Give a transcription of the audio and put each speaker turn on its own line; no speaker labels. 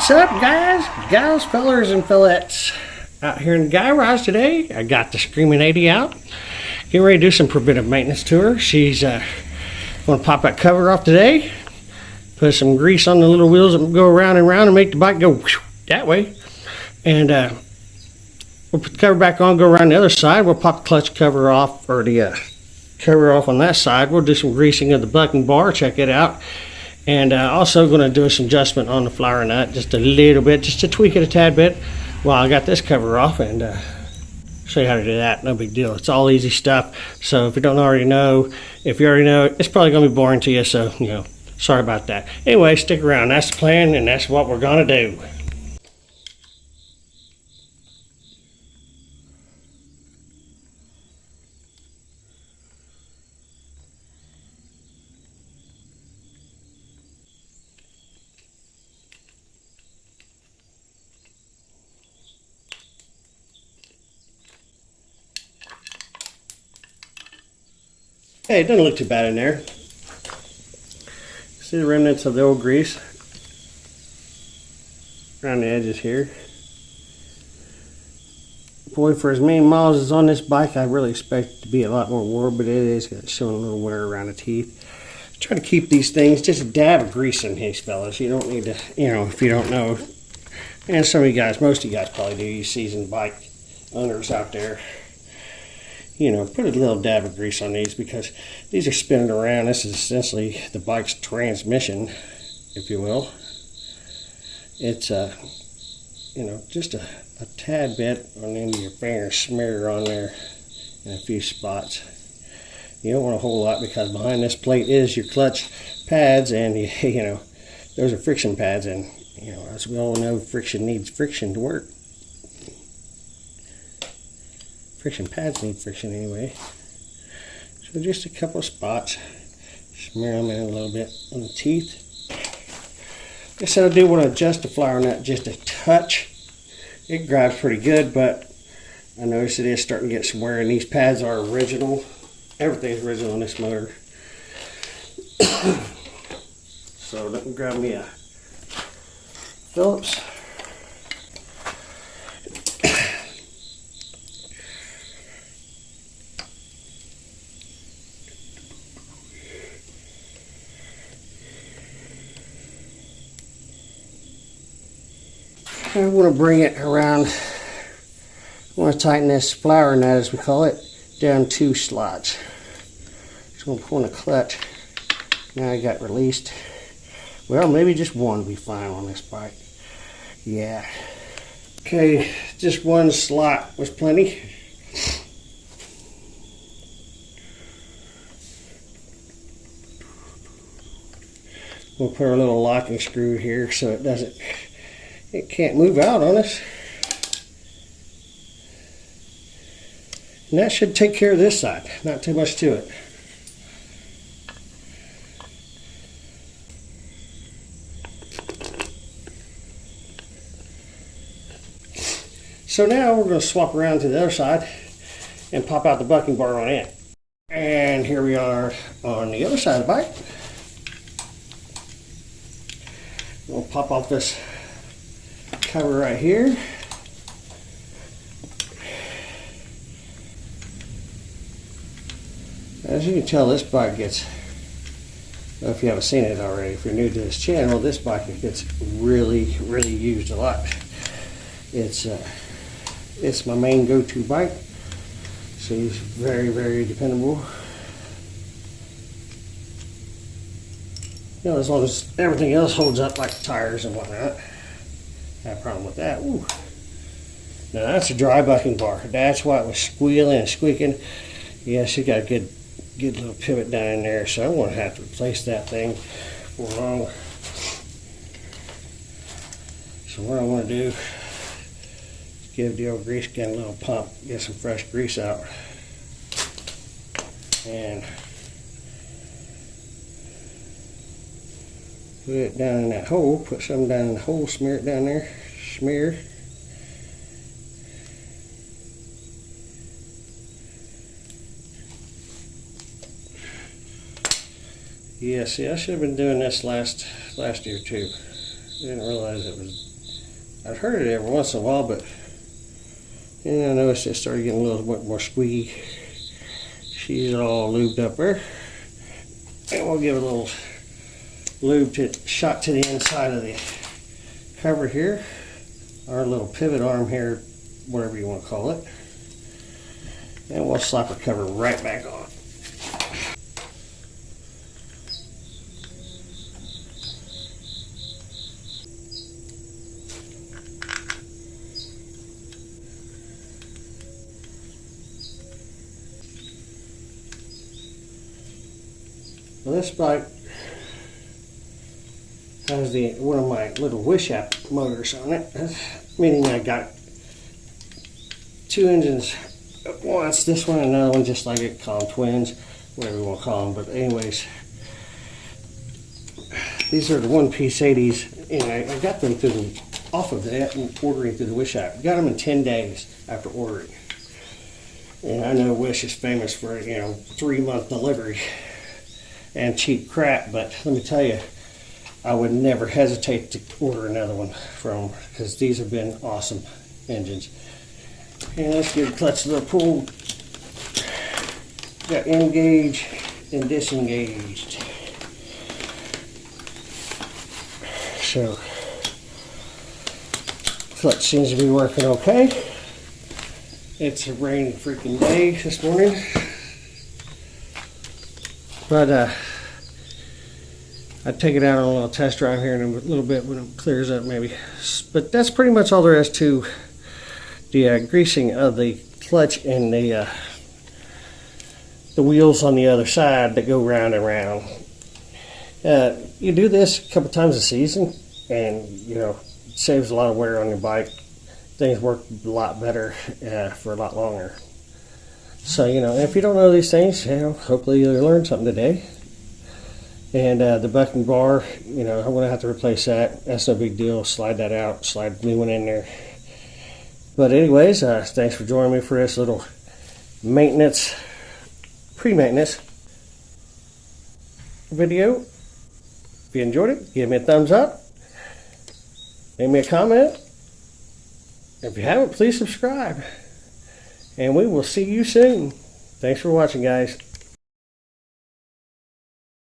What's up, guys, gals, fellers, and fillettes? Out here in the garage today, I got the Screaming 80 out. Getting ready to do some preventive maintenance to her. She's going to pop that cover off today. Put some grease on the little wheels that go around and around and make the bike go whoosh, that way. And we'll put the cover back on, go around the other side. We'll pop the clutch cover off, or the cover off on that side. We'll do some greasing of the bucking bar, check it out. And also going to do some adjustment on the flower nut, just a little bit, just to tweak it a tad bit while I got this cover off, and show you how to do that. No big deal. It's all easy stuff. So if you don't already know, if you already know, it's probably going to be boring to you. So, you know, sorry about that. Anyway, stick around. That's the plan, and that's what we're going to do. Hey, it doesn't look too bad in there. See the remnants of the old grease around the edges here. Boy, for as many miles as on this bike, I really expect it to be a lot more worn, but it is showing a little wear around the teeth. Try to keep these things, just a dab of grease in these fellas. You don't need to, you know, if you don't know. And some of you guys, most of you guys probably do, you seasoned bike owners out there. You know, put a little dab of grease on these because these are spinning around. This is essentially the bike's transmission, if you will. It's you know, just a tad bit on the end of your finger, smear on there in a few spots. You don't want a whole lot because behind this plate is your clutch pads, and you know, those are friction pads, and you know, as we all know, friction needs friction to work. Friction pads need friction anyway. So just a couple of spots. Smear them in a little bit on the teeth. Like I said, I do want to adjust the flower nut just a touch. It grabs pretty good, but I notice it is starting to get some wear, and these pads are original. Everything's original on this motor. So let me grab me a Phillips. I want to bring it around. I want to tighten this flower nut, as we call it, down 2 slots. Just going to pull in the clutch. Now I got released. Well, maybe just one will be fine on this bike. Yeah. Okay, just 1 slot was plenty. We'll put our little locking screw here so it can't move out on us. And that should take care of this side. Not too much to it. So now we're going to swap around to the other side and pop out the bucking bar on it. And here we are on the other side of the bike. We'll pop off this cover right here. As you can tell, this bike gets, well, if you haven't seen it already, if you're new to this channel, this bike gets really used a lot. It's my main go-to bike. So it's very dependable. You know, as long as everything else holds up, like tires and whatnot. Had a problem with that. Ooh. Now that's a dry bucking bar. That's why it was squealing and squeaking. Yes, it got a good little pivot down in there, so I'm going to have to replace that thing for long. So what I want to do is give the old grease gun a little pump, get some fresh grease out, and put it down in that hole, put some down in the hole, smear it down there, smear. Yeah, see, I should have been doing this last year too. I didn't realize it was I've heard it every once in a while, but I noticed it started getting a little bit more squeaky. She's all lubed up there. And we'll give a little lube shot to the inside of the cover here, our little pivot arm here, whatever you want to call it. And we'll slap the cover right back on. Well, this bike has one of my little wish app motors on it, meaning I got two engines at once. This one and another one, just like it, call them twins, whatever you want to call them. But anyways, these are the one-piece 80s, and I got them off of that and ordering through the Wish app. Got them in 10 days after ordering. And I know Wish is famous for 3-month delivery and cheap crap, but let me tell you, I would never hesitate to order another one from them, because these have been awesome engines. And let's give the clutch a little pull. Got engaged and disengaged. So, clutch seems to be working okay. It's a rainy freaking day this morning. But I'd take it out on a little test drive here in a little bit when it clears up maybe. But that's pretty much all there is to the greasing of the clutch and the wheels on the other side that go round and round. You do this a couple times a season, and it saves a lot of wear on your bike. Things work a lot better for a lot longer. So, if you don't know these things, hopefully you'll learn something today. And the bucking bar, I'm going to have to replace that. That's no big deal. Slide that out, slide a new one in there. But anyways, thanks for joining me for this little maintenance, pre-maintenance video. If you enjoyed it, give me a thumbs up. Leave me a comment. If you haven't, please subscribe. And we will see you soon. Thanks for watching, guys.